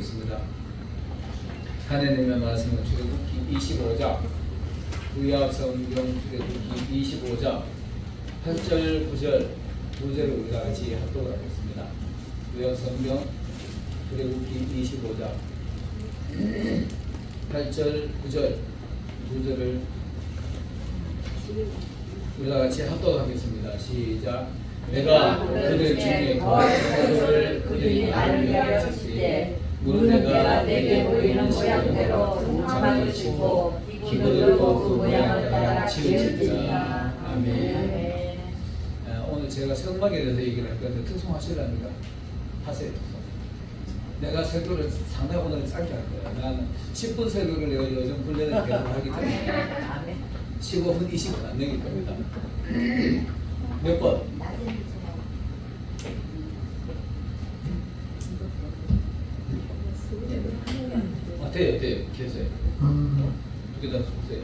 하겠습니다. 하나님의 말씀은 출애굽기 25장, 구약 성경 출애굽기 25장 8절 9절 2절을 우리가 같이 합독을 하겠습니다. 구약 성경 출애굽기 25장 8절 9절 2절을 우리가 같이 합독하겠습니다. 시작. 내가 그들 중에 거룩을 그들이 알며 쳤을 때 문내가 내게 보이는 모양대로 장막을 치고 기구들도 그 모양을 따라 지으시리라. 아멘. 오늘 제가 성막에 대해서 얘기를 할 건데 특송하시랍니까? 하세요. 내가 설교를 상당히 오늘 짧게 할 거예요. 나는 10분 설교를 내가 요즘 훈련을 계속 하기 때문에 15분 20분 안 되기 겁니다. 몇 번? 돼요. 계세요. 두 개 다 쓰세요.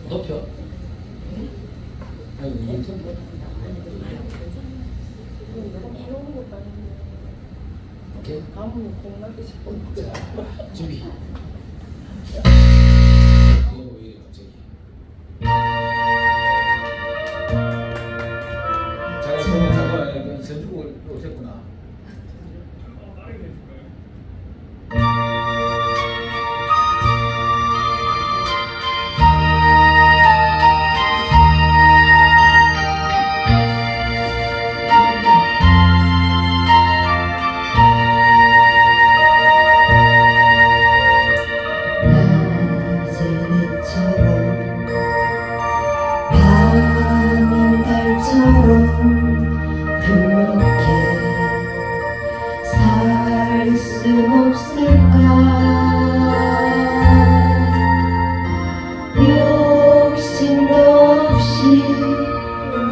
높여. 오케이. 다음은 공부하고 싶어. 자, 준비. 이거 왜 갑자기? 잠깐 전주곡을 오셨구나.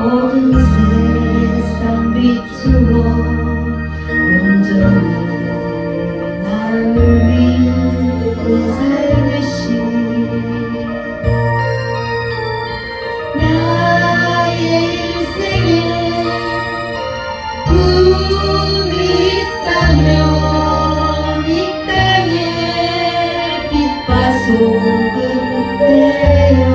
어두운 세상 비추어 온전히 나를 믿고 살듯이 나의 인생에 꿈이 있다면 이 땅에 빛과 소금 되어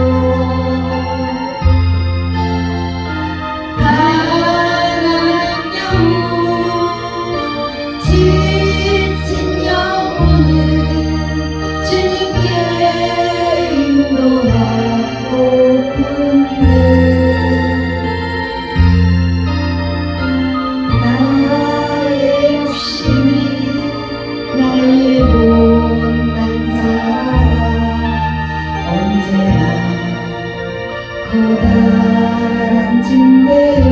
커다란 짐대여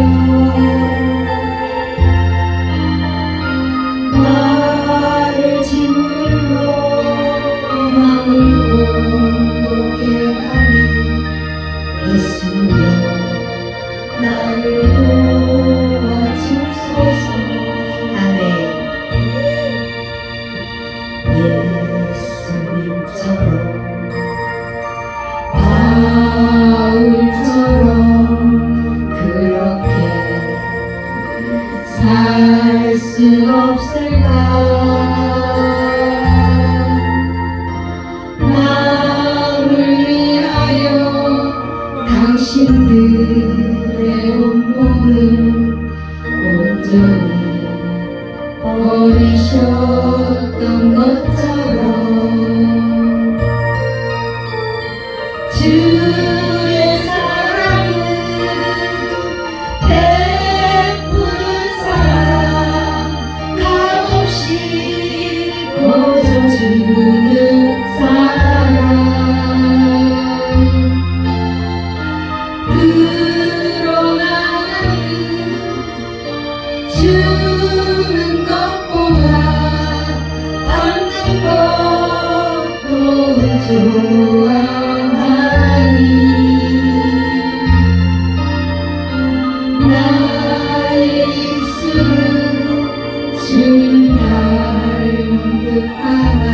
나를 짓눌러 마음을 온독해 하니 예수여 나를 도와주소서. 아멘. 예수님처럼 살 수 없을까? 나를 위하여 당신들의 온몸을 온전히 버리셨던 것처럼 주의 사랑은 주는 사랑 드러나는 주는 것보다 받는 것도 좋아하니 나의 입술은 주님 닮은 듯하다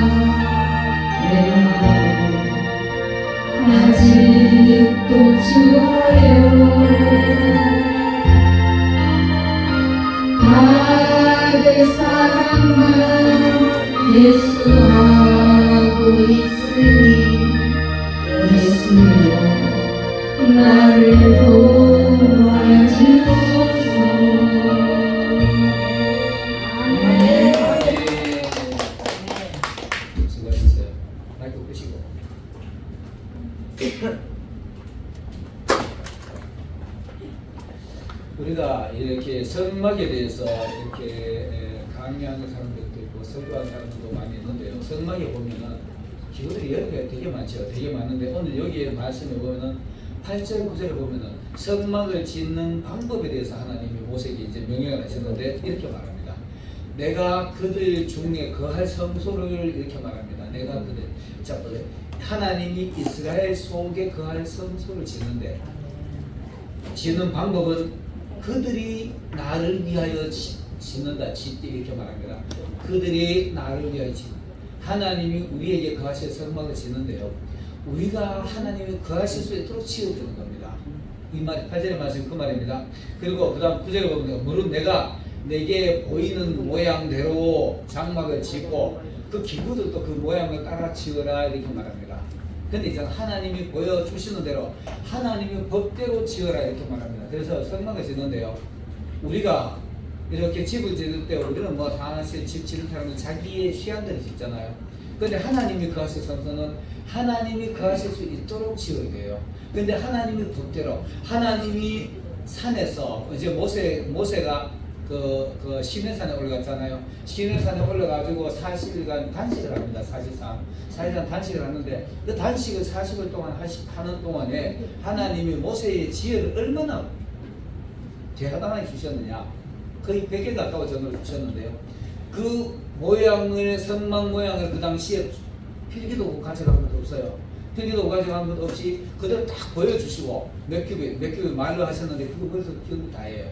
내 마음 아직도 주어요 받을 사랑만 예수하고 있으니 예수여 나를 도와주소서. 아멘. 수고하셨어요. 마이크 끄시고. 우리가 이렇게 성막에 대해서 이렇게 강의하는 사람들도 있고 설교하는 사람들도 많이 있는데요. 성막에 보면은 기구들이 여러 개 되게 많죠. 되게 많은데 오늘 여기에 말씀에 보면은 8절 9절에 보면은 성막을 짓는 방법에 대해서 하나님이 모세에게 이제 명령을 하셨는데 이렇게 말합니다. 내가 그들 중에 거할 성소를 이렇게 말합니다. 내가 그들 자 보세요. 하나님이 이스라엘 속에 거할 성소를 짓는데 짓는 방법은 그들이 나를 위하여 짓는다. 짓되 이렇게 말합니다. 그들이 나를 위하여 짓는다. 하나님이 우리에게 거하실 성막을 짓는데요. 우리가 하나님이 거하실 수 있도록 지어주는 겁니다. 이 말, 8절의 말씀 그 말입니다. 그리고 그 다음 9절에 보면 물론 내가 내게 보이는 모양대로 장막을 짓고 그 기구들도 그 모양을 따라 지어라 이렇게 말합니다. 근데 이제 하나님이 보여주시는 대로 하나님의 법대로 지어라 이렇게 말합니다. 그래서 성막을 짓는데요. 우리가 이렇게 집을 지을 때 우리는 뭐 사실 집 지는 사람은 자기의 취향대로 짓잖아요. 근데 하나님이 거하실 성소는 하나님이 거하실 수 있도록 지어야 돼요. 근데 하나님의 법대로 하나님이 산에서 이제 모세가 그 시내산에 올라갔잖아요. 시내산에 올라가지고 40일간 단식을 합니다. 사실상 단식을 하는데 그 단식을 40일 동안 하는 동안에 하나님이 모세의 지혜를 얼마나 대하당하게 주셨느냐. 거의 100개 가까워 전을 주셨는데요. 그 모양을 성막 모양을 그 당시에 필기도 가져간 것도 없어요. 필기도 가져간 것 없이 그대로 딱 보여주시고 몇 큐빅 말로 하셨는데 그거 머릿속에 기억이 다예요.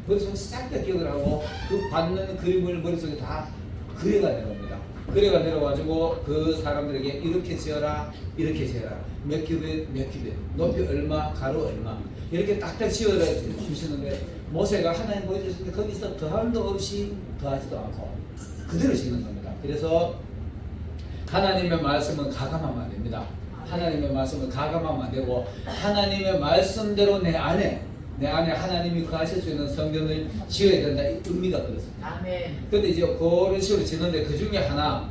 머릿속에 싹 다 기억을 하고 그 받는 그림을 머릿속에 다 그려가 내려옵니다. 그려가 내려가지고 그 사람들에게 이렇게 지어라 이렇게 지어라 몇 큐빅 높이 얼마 가로 얼마 이렇게 딱딱 지어라 주시는데 모세가 하나님 보여주셨는데 거기서 더함도 없이 더하지도 않고 그대로 지는 겁니다. 그래서 하나님의 말씀은 가감하면 안 됩니다. 하나님의 말씀은 가감하면 안 되고 하나님의 말씀대로 내 안에 하나님이 거하실 수 있는 성전을 지어야 된다. 이 의미가 그렇습니다. 아멘. 근데 이제 그런 식으로 짓는데 그 중에 하나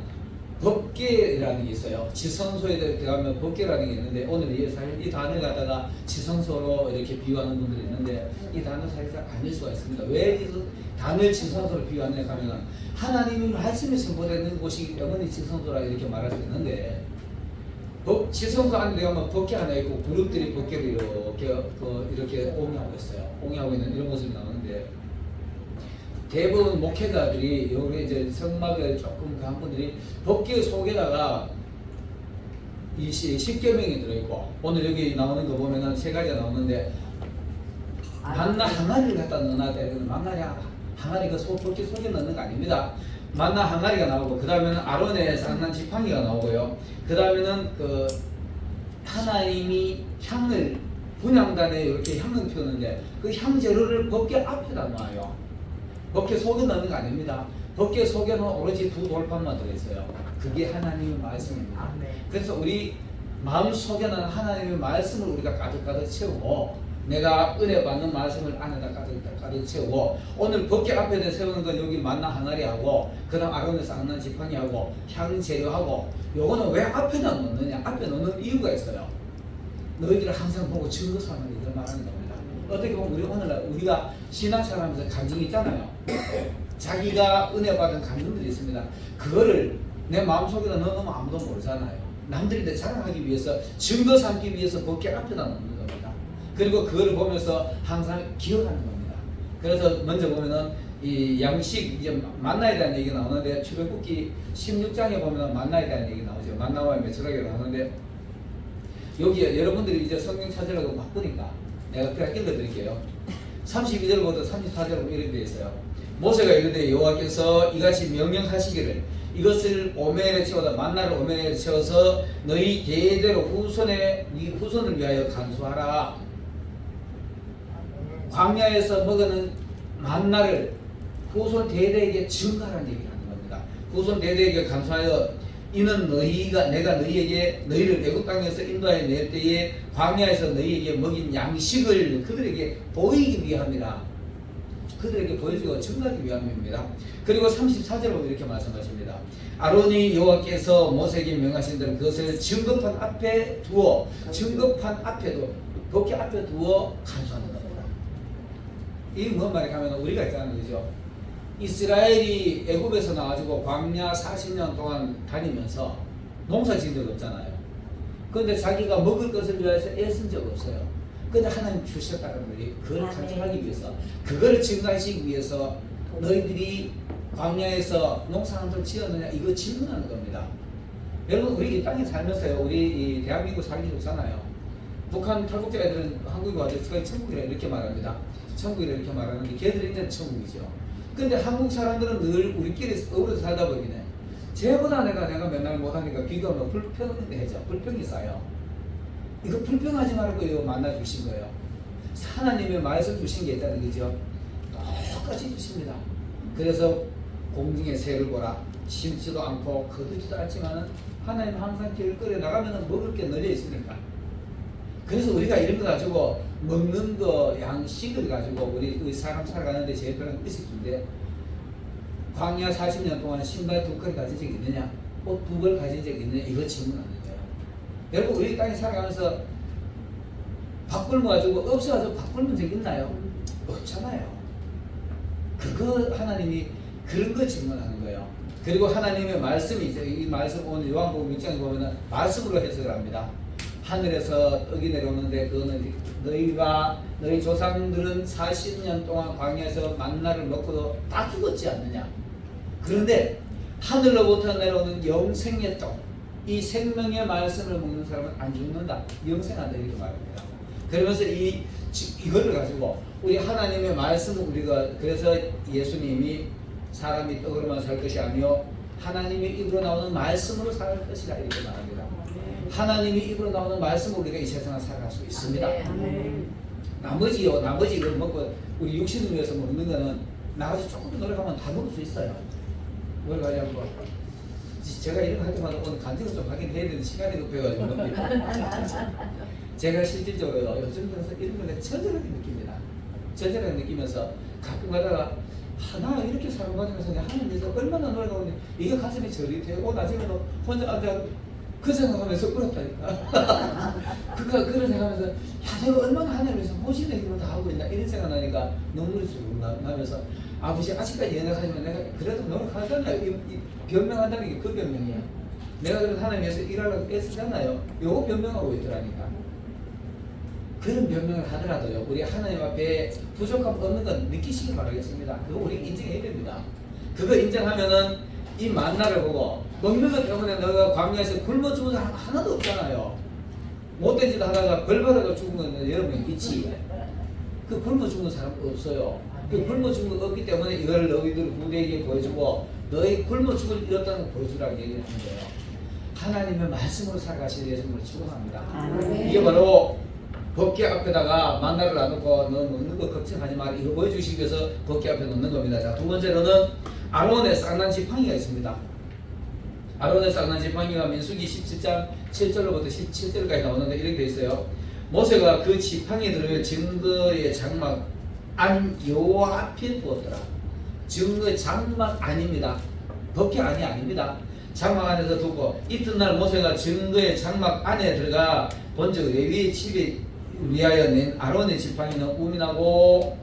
법궤라는 게 있어요. 지성소에 들어가면 법궤라는 게 있는데 오늘 이 단어를 갖다가 지성소로 이렇게 비유하는 분들이 있는데 이 단어 사실상 아닐 수가 있습니다. 왜 이 단어를 지성소로 비유하느냐 하면 하나님이 말씀이 선포되는 곳이기 때문에 지성소라 이렇게 말할 수 있는데 지성소 안에 들어가면 법궤 하나 있고 그룹들이 법궤를 이렇게 옹이하고 있어요. 옹이하고 있는 이런 모습이 나오는데 대부분 목회자들이 여기 이제 성막을 조금 한 분들이 법궤 속에다가 이 10계명이 들어있고 오늘 여기 나오는 거 보면은 세 가지가 나오는데 만나 항아리를 갖다 넣어놔야 돼. 만나 항아리 그 법궤 속에 넣는 거 아닙니다. 만나 항아리가 나오고 그 다음에는 아론의 쌍난 지팡이가 나오고요. 그 다음에는 그 하나님이 향을 분향단에 이렇게 향을 피우는데 그 향 재료를 법궤 앞에다 놔요. 법궤 속에 넣는 거 아닙니다. 법궤 속에는 오로지 두 돌판만 들어있어요. 그게 하나님의 말씀입니다. 그래서 우리 마음 속에는 하나님의 말씀을 우리가 가득가득 채우고 내가 은혜 받는 말씀을 안에다 가득 채우고 오늘 법궤 앞에 세우는 건 여기 만나 항아리하고 그 다음 아론의 쌍난 지팡이하고 향 재료하고 요거는 왜 앞에다 넣느냐. 앞에 넣는 이유가 있어요. 너희들을 항상 보고 증거 삼으라 이걸 말하는 겁니다. 어떻게 보면 우리 오늘날 우리가 신앙생활하면서 감정이 있잖아요. 자기가 은혜 받은 감정들이 있습니다. 그거를 내 마음속에다 넣으면 아무도 모르잖아요. 남들이 내 자랑하기 위해서 증거 삼기 위해서 법궤 앞에다 넣는 겁니다. 그리고 그걸 보면서 항상 기억하는 겁니다. 그래서 먼저 보면은 이 양식 이제 만나에 대한 얘기가 나오는데 출애굽기 16장에 보면 만나에 대한 얘기 나오죠. 만나와 메추라기가 나오는데 여기에 여러분들이 이제 성경 찾으려고 바쁘니까 내가 그냥 읽어드릴게요. 32절부터 34절 이렇게 되어 있어요. 모세가 이르되 여호와께서 이같이 명령하시기를 이것을 오멜에 채워다 만나를 오멜에 채워서 너희 대대로 후손을 위하여 간수하라. 광야에서 먹는 만나를 후손 대대에게 증가하라는 얘기를 하는 겁니다. 후손 대대에게 간수하여 이는 내가 너희를 애굽 땅에서 인도하여 낼 때에 광야에서 너희에게 먹인 양식을 그들에게 보이기 위함이라. 그들에게 보여주고 증거하기 위함입니다. 그리고 34절로 이렇게 말씀하십니다. 아론이 여호와께서 모세에게 명하신 대로 그것을 증거판 앞에 두어 법궤 앞에 두어 간수하는 겁니다. 이게 뭔 말이 가면 우리가 있잖아요, 그죠? 이스라엘이 애굽에서 나와가지고 광야 40년 동안 다니면서 농사 지은 적 없잖아요. 그런데 자기가 먹을 것을 위해서 애쓴 적 없어요. 근데 하나님 주셨다는 말이 그걸 간증하기 위해서, 그걸 증가하시기 위해서 너희들이 광야에서 농사를 지었느냐 이거 질문하는 겁니다. 여러분 우리 이 땅에 살면서요, 우리 이 대한민국 살기 좋잖아요. 북한 탈북자 애들은 한국에 와서 천국이라 이렇게 말합니다. 천국이라 이렇게 말하는데 걔들이 있는 천국이죠. 근데 한국 사람들은 늘 우리끼리 어우러져 살다 보기는 쟤보다 내가 맨날 못하니까 비교하면 불평해져. 불평이 쌓여. 이거 불평하지 말고 이거 만나 주신 거예요. 하나님의 말씀 주신 게 있다는 거죠. 똑같이 주십니다. 그래서 공중의 새를 보라. 심지도 않고 거두지도 않지만은 하나님 항상 길거리에 나가면 먹을 게 널려 있으니까. 그래서 우리가 이런 거 가지고 먹는 거 양식을 가지고 우리 사람 살아가는데 제일 편한 의식주인데, 광야 40년 동안 신발 2컬 가진 적이 있느냐, 옷 2벌 가진 적이 있느냐, 이거 질문하는 거예요. 여러분 우리 땅에 살아가면서 밥 굶어 가지고 없어가지고 밥 굶은 적 있나요? 없잖아요. 그거 하나님이 그런 거 질문하는 거예요. 그리고 하나님의 말씀이 이제 이 말씀 오늘 요한복음 6장에 보면은 말씀으로 해석을 합니다. 하늘에서 떡이 내려오는데 그거는 너희 조상들은 40년 동안 광야에서 만나를 먹고도 다 죽었지 않느냐. 그런데 하늘로부터 내려오는 영생의 떡, 이 생명의 말씀을 먹는 사람은 안 죽는다, 영생한다 이렇게 말합니다. 그러면서 이거를 가지고 우리 하나님의 말씀을 우리가, 그래서 예수님이 사람이 떡으로만 살 것이 아니요 하나님의 입으로 나오는 말씀으로 살 것이라 이렇게 말합니다. 하나님이 입으로 나오는 말씀으로 우리가 이 세상을 살아갈 수 있습니다. 나머지 이걸 먹고 우리 육신을 위해서 먹는 거는 나가서 조금 더 노력하면 다 먹을 수 있어요. 뭘 가지고 제가 이런 거 할 때마다 오늘 간증을 좀 하긴 해야 되는 시간이 급해가지고 제가 실질적으로 요즘 들어서 이런 걸 처절하게 느낍니다. 처절하게 느끼면서 가끔 가다가 하나 이렇게 살아가면서 하나님 위해서 얼마나 노력하고 이게 가슴이 저릿해요. 나중에는 혼자 앉아 그 생각하면서 울었다니까. 그런 생각하면서 내가 얼마나 하나님 위해서 모시는 일을 다 하고 있나 이런 생각 나니까 눈물이 쭉 나면서 아버지 아직까지 연락하지만 내가 그래도 노력하잖아요. 이 변명한다는 게 그 변명이야. 내가 그래도 하나님 위해서 일하려고 애쓰잖아요. 요거 변명하고 있더라니까. 그런 변명을 하더라도요, 우리 하나님 앞에 부족함 없는 건 느끼시기 바라겠습니다. 그거 우리 인정해야 됩니다. 그거 인정하면은 이 만나를 보고 먹는 것 때문에 너가 광야에서 굶어 죽은 사람 하나도 없잖아요. 못된 짓 하다가 벌 받아가 죽은 건 여러분 있지. 그 굶어 죽은 사람 없어요. 그 굶어 죽은 거 없기 때문에 이걸 너희들 후대에게 보여주고 너희 굶어 죽을 잃었다는 걸 보여주라고 얘기를 하는 거예요. 하나님의 말씀으로 살아가시는 예수님을 축원합니다. 이게 바로 법궤 앞에다가 만나를 놔두고 너 먹는 거 걱정하지 마라 이거 보여주시기 위해서 법궤 앞에 놓는 겁니다. 자, 두 번째로는 아론의 쌍난 지팡이가 있습니다. 아론의 쌍난 지팡이가 민수기 17장 7절로부터 17절까지 나오는데 이렇게 되어 있어요. 모세가 그 지팡이들을 증거의 장막 안 여호와 앞에 두었더라. 증거의 장막 아닙니다. 법궤 안이 아닙니다. 장막 안에서 두고 이튿날 모세가 증거의 장막 안에 들어가 본즉 레위의 집에 위하여 낸 아론의 지팡이는 우민하고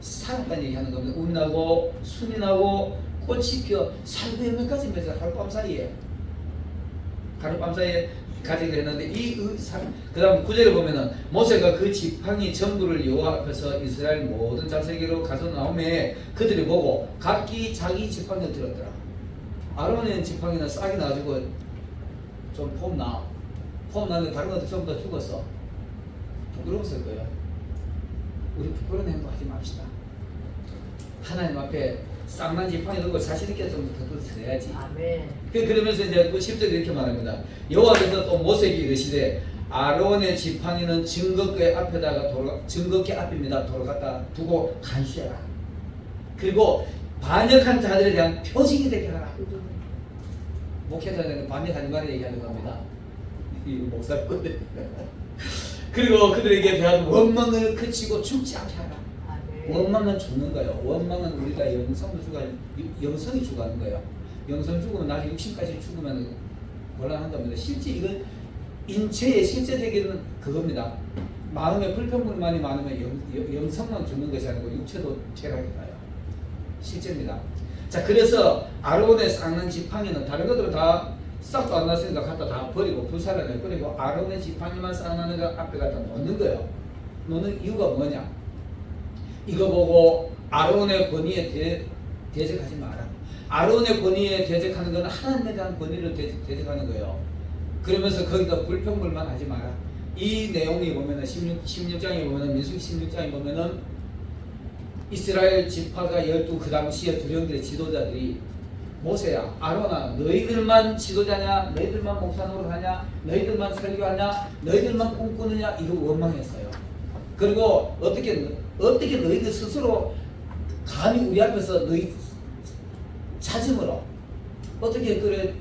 살았다는 얘기하는 겁니다. 우민하고 순인하고 꽃이 피어 살구 열매까지 맺어 하룻밤 사이에 가지게 됐는데 그 다음 9절에 보면은 모세가 그 지팡이 전부를 여호와 앞에서 이스라엘 모든 자식에게로 가서 나오매 그들이 보고 각기 자기 지팡이를 들었더라. 아론의 지팡이는 싹이 나가지고 좀 폼 나는데 다른 것들 전부 다 죽었어. 부끄러웠을 거예요. 우리 부끄러운 행동 하지 맙시다. 하나님 앞에 쌍난 지팡이 들고 자신 있게 좀 서야지. 아멘. 그러면서 이제 그 10절 이렇게 말합니다. 여호와께서 또 모세에게 이르시되 아론의 지팡이는 증거궤 앞에다가 증거궤 앞입니다. 돌아갔다 두고 간수해라. 그리고 반역한 자들에 대한 표징이 되게 하라. 목회자들은 반역하지 말라 얘기하는 겁니다. 이 목사 건데. 그리고 그들에게 대한 원망을 그치고 죽지 않게 하라. 원망은 죽는 거예요. 원망은 우리가 영성이 죽어가는 거예요. 영성 죽으면 나중에 육신까지 죽으면 곤란한답니다. 실제 이건 인체의 실제적인 그겁니다. 마음에 불평불만이 많으면 영성만 죽는 것이 아니고 육체도 퇴락이 가요. 실제입니다. 자, 그래서 아론의 쌍난 지팡이는 다른 것들은 다 싹도 안 났으니까 갖다 다 버리고 불사를 내버리고 아론의 지팡이만 쌍나는 거 앞에 갖다 놓는 거예요. 놓는 이유가 뭐냐? 이거 보고 아론의 권위에 대적하지 마라. 아론의 권위에 대적하는 것은 하나님에 대한 권위를 대적하는 거예요. 그러면서 거기다 불평불만 하지 마라. 이 내용이 보면은 16장에 보면은 민수기 16장에 보면은 이스라엘 지파가 12 그 당시에 두령들의 지도자들이 모세야, 아론아, 너희들만 지도자냐? 너희들만 목사 노릇하냐? 너희들만 설교하냐? 너희들만 꿈꾸느냐? 이거 원망했어요. 그리고 어떻게 너희들 스스로 감히 우리 앞에서 너희 찾음으로 어떻게 그래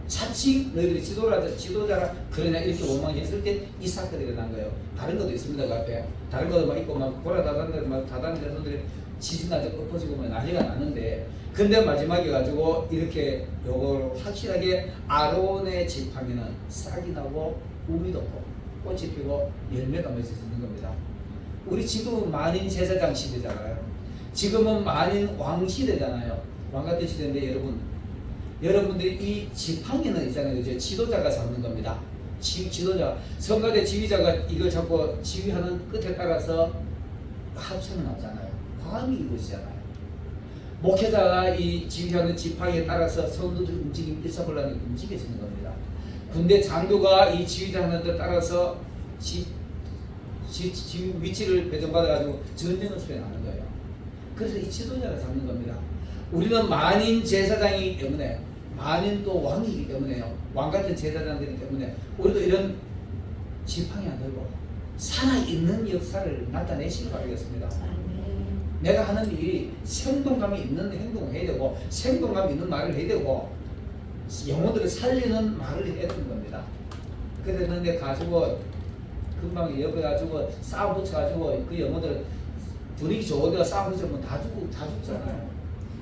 자칫 너희들이 지도자라 그러냐 이렇게 원망했을 때 이 사건이 일어난 거예요. 다른 것도 있습니다. 그 앞에 다른 것도 막 있고 막 고라다다는 막 다다는 데서들이 지진나서 엎어지고 막 난리가 나는데 근데 마지막에 가지고 이렇게 요걸 확실하게 아론의 지팡이는 싹이 나고 우미 돋고 꽃이 피고 열매가 맺어지는 겁니다. 우리 지금은 만인 제사장 시대잖아요. 지금은 만인 왕 시대잖아요. 왕 같은 시대인데 여러분들이 이 지팡이는 있잖아요. 이제 지도자가 잡는 겁니다. 지도자, 성가대 지휘자가 이걸 잡고 지휘하는 끝에 따라서 합성이 나오잖아요. 화음이 이루어지잖아요. 목회자가 이 지휘하는 지팡이에 따라서 성도들 움직임이 일사불란이 움직여지는 겁니다. 군대 장교가 이 지휘자 하는 데 따라서 위치를 배정받아가지고 전쟁을 수행하는 거예요. 그래서 이 지도자가 잡는 겁니다. 우리는 만인 제사장이기 때문에 만인 또 왕이기 때문에요. 왕 같은 제사장들이기 때문에 우리도 이런 지팡이 안 들고 살아있는 역사를 나타내시기 바라겠습니다. 내가 하는 일이 생동감이 있는 행동을 해야 되고 생동감 있는 말을 해야 되고 영혼들을 살리는 말을 해야 되는 겁니다. 그랬는데 가지고 금방 옆에 가지고 싸움 붙여가지고 그 영혼들 분위기 좋은데가 싸움 붙이면 다 죽잖아요.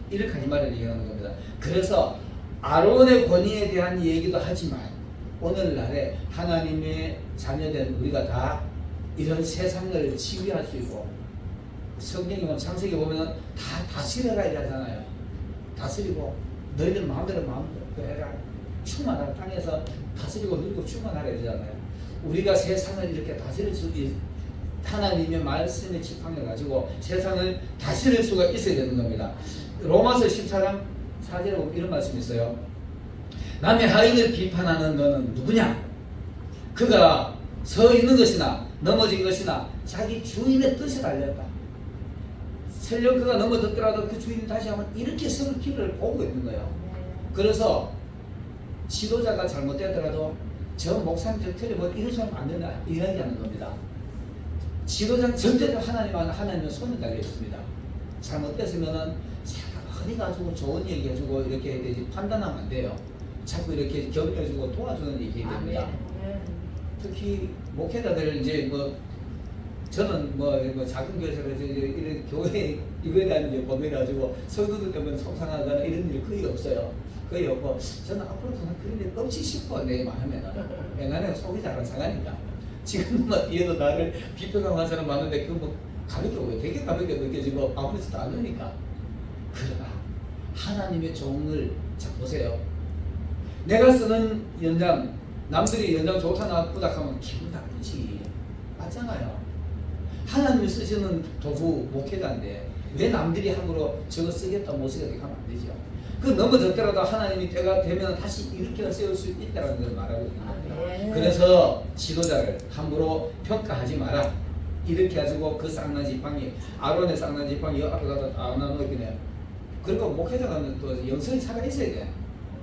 이렇게 하지 말을 얘기하는 겁니다. 그래서 아론의 권위에 대한 얘기도 하지만 오늘날에 하나님의 자녀된 우리가 다 이런 세상을 지휘할 수 있고 성경에 보면 창세기 보면 다 다스려라 이러잖아요. 다스리고 너희들 마음대로 해라. 충만하라. 땅에서 다스리고 누리고 충만하라 이러잖아요. 우리가 세상을 이렇게 다스릴 수 하나님의 말씀의 지팡이를 가지고 세상을 다스릴 수가 있어야 되는 겁니다. 로마서 14장 4절에 보면 이런 말씀이 있어요. 남의 하인을 비판하는 너는 누구냐? 그가 서 있는 것이나 넘어진 것이나 자기 주인의 뜻을 알렸다. 설령 그가 넘어졌더라도 그 주인이 다시 한번 이렇게 서를 길을 보고 있는 거예요. 그래서 지도자가 잘못되더라도 저 목사님 저 틀리면 이런 소리 안 된다 이야기하는 겁니다. 지도자는 절대로 하나님은 손을 달려 있습니다. 잘못됐으면은 흔히 가지고 좋은 얘기 해주고 이렇게 해야 되지 판단하면 안 돼요. 자꾸 이렇게 격려해주고 도와주는 얘기 해야 됩니다. 특히 목회자들 이제 저는 작은 교회에서 이런 교회 이거에 대한 이제 범위를 가지고 성도들 때문에 속상하거나 이런 일이 거의 없어요. 거의 없고 저는 앞으로도 그런 일 없지 싶어 내 마음에는. 왜냐하면 속이 잘 안 상하니까. 지금 뒤에도 나를 비평하고 한 사람 많은데 가볍게 보여. 되게 가볍게 느껴지고 아무렇지도 않으니까. 그러나 하나님의 종을 자 보세요. 내가 쓰는 연장 남들이 연장 좋다 나쁘다 하면 기분 나쁘지. 맞잖아요. 하나님이 쓰시는 도구 목회자인데 왜 남들이 함부로 저거 쓰겠다 못 쓰겠다 하면 안 되죠. 그 넘어졌더라도 하나님이 때가 되면 다시 일으켜 세울 수 있다는 걸 말하고 있는 겁니다. 그래서 지도자를 함부로 평가하지 마라. 이렇게 가지고 그 쌍난 지팡이 아론의 쌍난 지팡이 여 앞에 가다 다 나눠있겠네. 그러니까 목회자는 또 영성이 살아있어야 돼.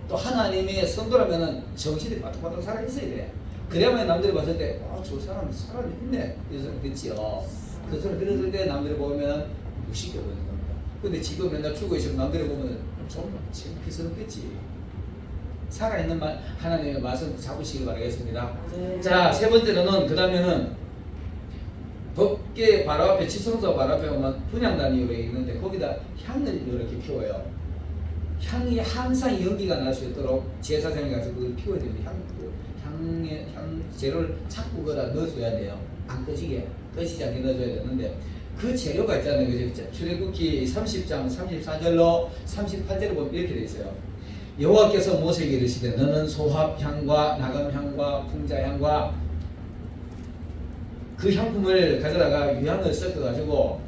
또 하나님의 성도라면은 정신이 바짝바짝 살아있어야 돼. 그래야만 남들이 봤을 때, 저 사람 살아있네. 이런 소리 듣지요. 그 소리 들었을 때 남들이 보면 무식해 보이는 겁니다. 근데 지금 맨날 죽어 있으면 남들이 보면 좀 창피스럽겠지. 살아있는 말, 하나님의 말씀 잡으시길 바라겠습니다. 자, 세 번째로는, 그 다음에는 법계 바로 앞에, 지성소 바로 앞에 오면 분향단이 있는데 거기다 향을 이렇게 피워요. 향이 항상 연기가 날 수 있도록 제사장이 가서 그걸 피워야 됩니다. 향 재료를 자꾸 거기다 넣어줘야 돼요. 안 꺼지게, 꺼지지 않게 넣어줘야 되는데 그 재료가 있잖아요. 그죠? 출애굽기 30장 34절로 38절에 보면 이렇게 돼 있어요. 여호와께서 모세에게 이르시되 너는 소합향과 나감향과 풍자향과 그 향품을 가져다가 유향을 섞어가지고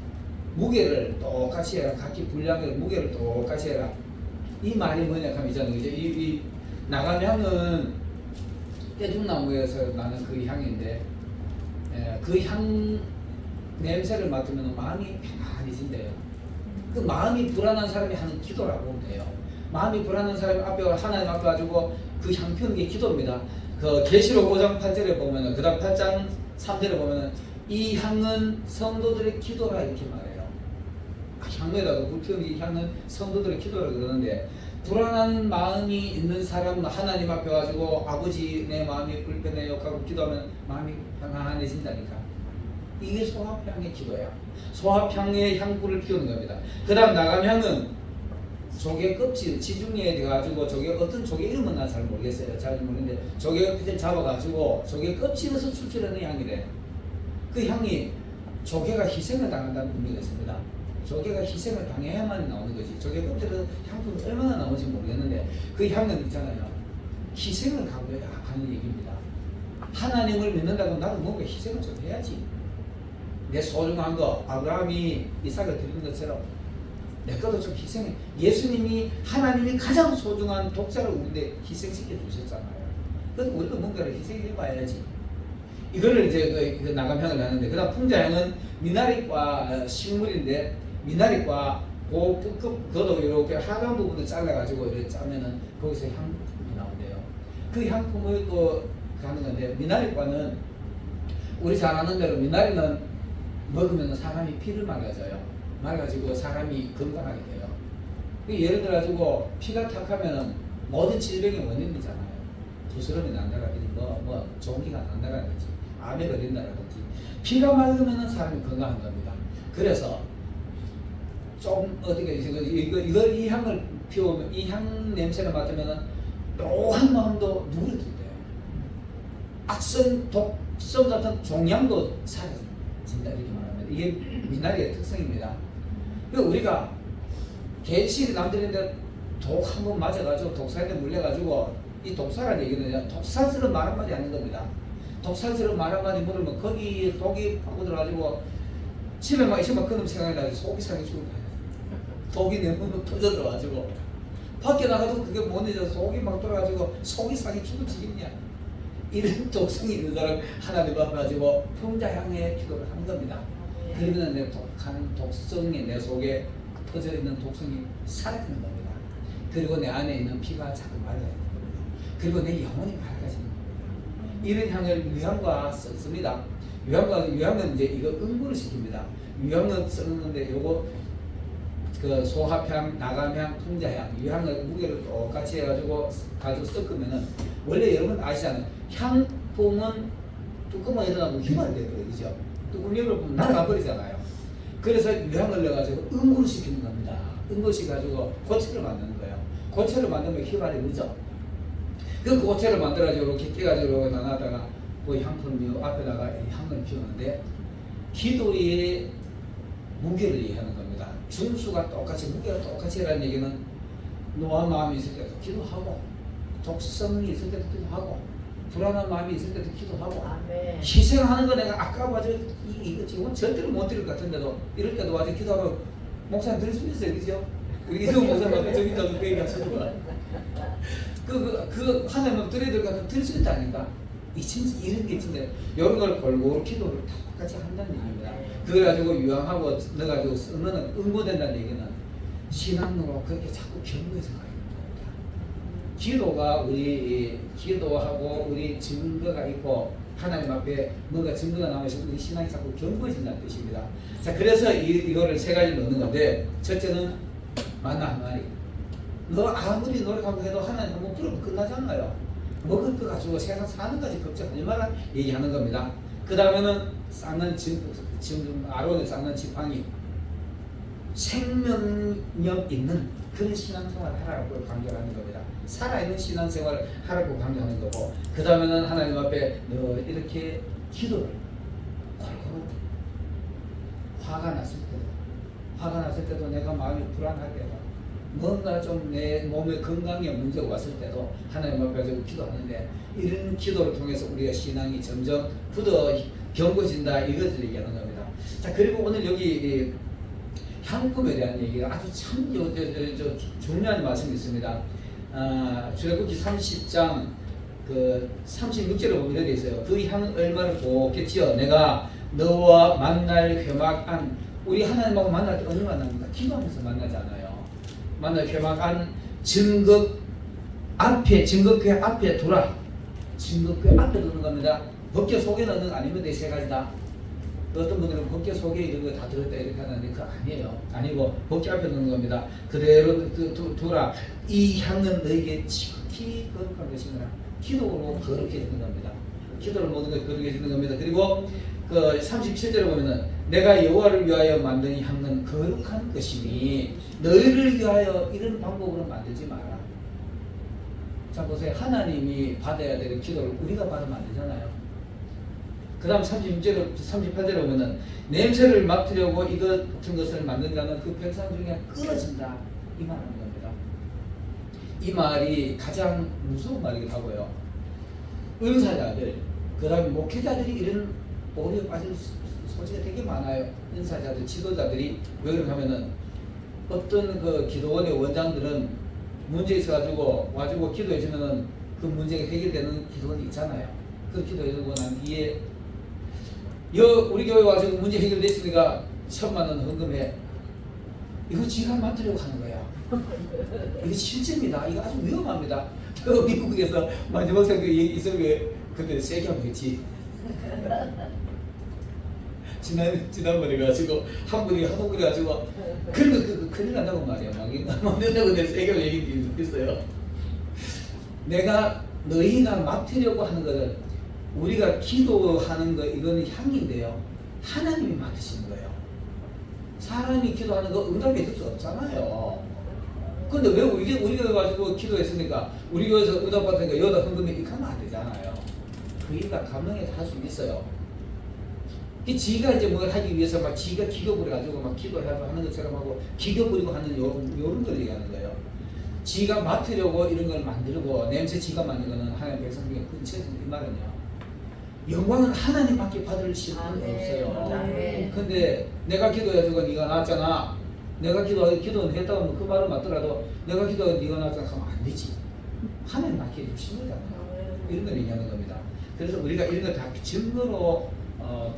무게를 똑같이 해라. 각기 분량을 무게를 똑같이 해라. 이 말이 뭐냐 하면 있잖아요. 이 나감향은 떼죽나무에서 나는 그 향인데 그 향 냄새를 맡으면 마음이 편안해진대요. 그 마음이 불안한 사람이 하는 기도라고 보면 돼요. 마음이 불안한 사람이 앞에 하나님 앞에 가지고 그 향 피우는 게 기도입니다. 그 계시록 5장 8절에 보면은 그다음 8장 3절에 보면은 이 향은 성도들의 기도라 이렇게 말해요. 향에다가 불 피우는 이 향은 성도들의 기도라 그러는데 불안한 마음이 있는 사람은 하나님 앞에 가지고 아버지 내 마음이 불편해요 하고 기도하면 마음이 평안해진다니까. 이게 소합향의 기도야. 소합향의 향불을 피우는 겁니다. 그 다음 나감향은 조개 껍질, 지중해에 가지고 조개 어떤 조개 이름은 난 잘 모르겠어요. 잘 모르는데 조개 껍질 잡아가지고 조개 껍질에서 추출하는 향이래. 그 향이 조개가 희생을 당한다는 의미가 있습니다. 조개가 희생을 당해야만 나오는 거지. 조개 껍질은 향품이 얼마나 나오는지 모르겠는데 그 향은 있잖아요. 희생을 강조해야 하는 얘기입니다. 하나님을 믿는다고 나도 뭔가 희생을 좀 해야지. 내 소중한 거 아브라함이 이삭을 드리는 것처럼 내 것도 좀 희생해. 예수님이 하나님이 가장 소중한 독자를 우리한테 희생시켜 주셨잖아요. 그래서 우리도 뭔가를 희생해 봐야지. 이거를 이제 그 나감향을 하는데, 그 다음 풍자향은 미나리과 식물인데, 미나리과 그도 이렇게 하단 부분을 잘라가지고 이렇게 짜면은 거기서 향품이 나온대요. 그 향품을 또 하는 건데, 미나리과는 우리 잘 아는 대로 미나리는 먹으면 사람이 피를 맑아져요. 맑아지고 사람이 건강하게 돼요. 예를 들어가지고 피가 탁하면은 모든 질병의 원인이잖아요. 부스럼이 난다라든지 종기가 난다라든지 암에 걸린다라든지 피가 맑으면은 사람이 건강한 겁니다. 그래서 좀 어떻게 이걸 이 향을 피우면 이 향 냄새를 맡으면은 묘한 마음도 누그러진대요. 악성 독성 같은 종양도 사라진다 이렇게 말합니다. 이게 미나리의 특성입니다. 그러니까 우리가 개실이 남들인데 독 한 번 맞아가지고 독사한테 물려가지고 이 독사라는 얘기는 독살스러운 말 한마디 하는 겁니다. 독살스러운 말 한마디 물으면 거기 독이 파고들어가지고 집에 막 있으면 그놈 생각이 나지 속이 상해 죽을 거야. 독이 내 몸에 터져들어가지고 밖에 나가도 그게 못 잊어 속이 막 돌아가지고 속이 상해 죽어지겠냐. 이런 독성이 있는 사람 하나님 앞에 가지고 풍자향의 기도를 하는 겁니다. 그러면 내 독한 독성이 내 속에 퍼져 있는 독성이 사라지는 겁니다. 그리고 내 안에 있는 피가 자꾸 맑아지는 겁니다. 그리고 내 영혼이 밝아지는 겁니다. 이런 향을 유향과 썼습니다. 유향은 이제 이거 응고를 시킵니다. 유향은 썼는데 요거 그 소합향, 나감향, 풍자향, 유향을 무게를 똑같이 해가지고 가지고 섞으면은 원래 여러분 아시잖아요. 향품은 뚜껑만 일어나고 휘발이 되거든요. 그죠? 뚜껑 열어보면 날아가버리잖아요. 그래서 유향을 넣어가지고 응고를 시키는 겁니다. 응고를 시켜가지고 고체를 만드는 거예요. 고체를 만들면 휘발이 늦죠. 그 고체를 만들어가지고 이렇게 끼가지고 나눠다가 그 향품을 앞에다가 향을 피우는데 기도의 무게를 이해하는 겁니다. 준수가 똑같이 무게가 똑같이 라는 얘기는 노한 마음이 있을 때도 기도하고 독성이 있을 때도 기도하고 불안한 마음이 있을 때도 기도하고 아멘. 희생하는 거 내가 아까 와서 이거 지금 절대로 못 드릴 것 같은데도 이럴 때도 와서 기도하고 목사님 드릴 수 있어요. 그죠? 우리 이승훈 목사님 저기다도 그 얘기 하시는 거야. 그 하나님 드려야 될 것 같으면 드릴 수 있다니까. 이 진짜 이런 게 진짜 이런 걸 골고루 기도를 다 똑같이 한다는 얘기입니다. 그걸 가지고 유황하고 넣어가지고 쓰면 응고된다는 얘기는 신앙으로 그렇게 자꾸 경고해서 가는 겁니다. 기도가 우리 기도하고 우리 증거가 있고 하나님 앞에 뭔가 증거가 나오면서 우리 신앙이 자꾸 견고해진다는 뜻입니다. 자, 그래서 이거를 세 가지 넣는 건데, 첫째는 만나 한 마리. 너 아무리 노력하고 해도 하나님 한번 풀어도 끝나잖아요. 먹을 거 가지고 세상 사는 까지 걱정하지 마라 얘기하는 겁니다. 그 다음에는 쌓는 지금 아론에 쌓는 지팡이, 생명력 있는 그런 신앙생활을 하라고 강조하는 겁니다. 살아있는 신앙생활을 하라고 강조하는 거고, 그 다음에는 하나님 앞에 이렇게 기도를 골고루 화가 났을 때도 내가 마음이 불안할 때도 뭔가 좀 내 몸의 건강에 문제가 왔을 때도 하나님 앞에 가지고 기도하는데, 이런 기도를 통해서 우리가 신앙이 점점 굳어 견고해진다 이것을 얘기하는 겁니다. 자, 그리고 오늘 여기 향품에 대한 얘기가 아주 참 중요한 말씀이 있습니다. 출애굽기 30장 그 36절에 보면 이렇게 있어요. 그 향은 얼마를 곱게 찌어 내가 너와 만날 회막안. 우리 하나님하고 만날 때 어느 만납니까? 기도하면서 만나잖아요. 만날 회막안 증거회 앞에 두라. 증거회 앞에 두는 겁니다. 법궤 속에 넣는 거 아니면 이 세 가지 다. 어떤 분들은 법궤 속에 이런 거 다 들었다 이렇게 하는데 그거 아니에요. 아니고 법궤 앞에 넣는 겁니다. 그대로 두라. 이 향은 너에게 지극히 거룩한 것이니라. 기도로 거룩해 지는 겁니다. 기도를 모든 것이 거룩해 지는 겁니다. 그리고 그 37절에 보면은 내가 여호와를 위하여 만든 이 향은 거룩한 것이니 너희를 위하여 이런 방법으로 만들지 마라. 자, 보세요. 하나님이 받아야 될 기도를 우리가 받으면 안 되잖아요. 그 다음 38절에 보면은 냄새를 맡으려고 이것 같은 것을 만든 자는 그 백성 중에 끊어진다. 이 말하는 겁니다. 이 말이 가장 무서운 말이기도 하고요. 은사자들, 그 다음에 목회자들이 이런 오류에 빠질 소지가 되게 많아요. 은사자들, 지도자들이 왜 그러냐면은 어떤 그 기도원의 원장들은 문제 있어가지고 와주고 기도해주면은 그 문제가 해결되는 기도원이 있잖아요. 그 기도해주고 난 뒤에 우리 교회 와서 문제 해결됐으니까 1,000만 원 헌금해. 이거 지가 맡으려고 하는 거야. 이거 실제입니다. 이거 아주 위험합니다. 미국에서 마지막 생각 있으면 그때 세게 하면 했지. 지난번에 가지고 한 분이 하도 그래가지고 그런 거 큰일 난다고 말이야. 막 된다고 내가 세게 얘기했어요. 내가 너희가 맡으려고 하는 거는 우리가 기도하는 거 이거는 향인데요. 하나님이 맡으시는 거예요. 사람이 기도하는 거 응답해 줄 수 없잖아요. 근데 왜 우리가 가지고 기도했으니까 우리 교회에서 응답받으니까 여기다 헌금해 이렇게 하면 안 되잖아요. 그러니까 감명해서 할 수 있어요. 지가 이제 뭘 하기 위해서 막 지가 기도 부려가지고 막 기도하고 하는 것처럼 하고 기도 부리고 하는 요런 걸 얘기하는 거예요. 지가 맡으려고 이런 걸 만들고 냄새 지가 만든 거는 하나님 백성 중에 근처에서 이 말은요. 영광은 하나님밖에 받을 수 없어요. 근데 내가 기도해주고 네가 나왔잖아. 내가 기도는 했다고 그 말은 맞더라도 내가 기도해 네가 나왔잖아 하면 안 되지. 하나님 맡겨 주신 거잖아요. 이런 걸 얘기하는 겁니다. 그래서 우리가 이런 걸 다 증거로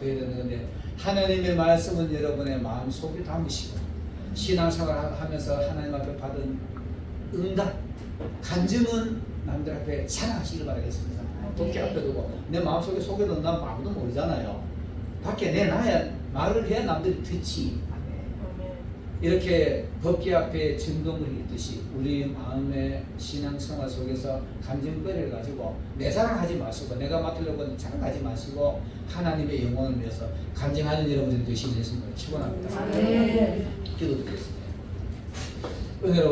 돼야 되는 건데, 하나님의 말씀은 여러분의 마음속에 담으시고 신앙생활 하면서 하나님 앞에 받은 응답, 간증은 남들 앞에 자랑하시길 바라겠습니다. 법궤 앞에 두고 내 마음속에 속에 넣는 아무도 모르잖아요. 밖에 내놔야 말을 해야 남들이 듣지. 이렇게 법궤 앞에 증거물이 있듯이 우리 마음의 신앙생활 속에서 간증거리를 가지고 내 자랑하지 마시고 내가 맡으려고 자랑하지 마시고 하나님의 영광을 위해서 간증하는 여러분들이 되시길 축원합니다. 기도드리겠습니다. 은혜로우신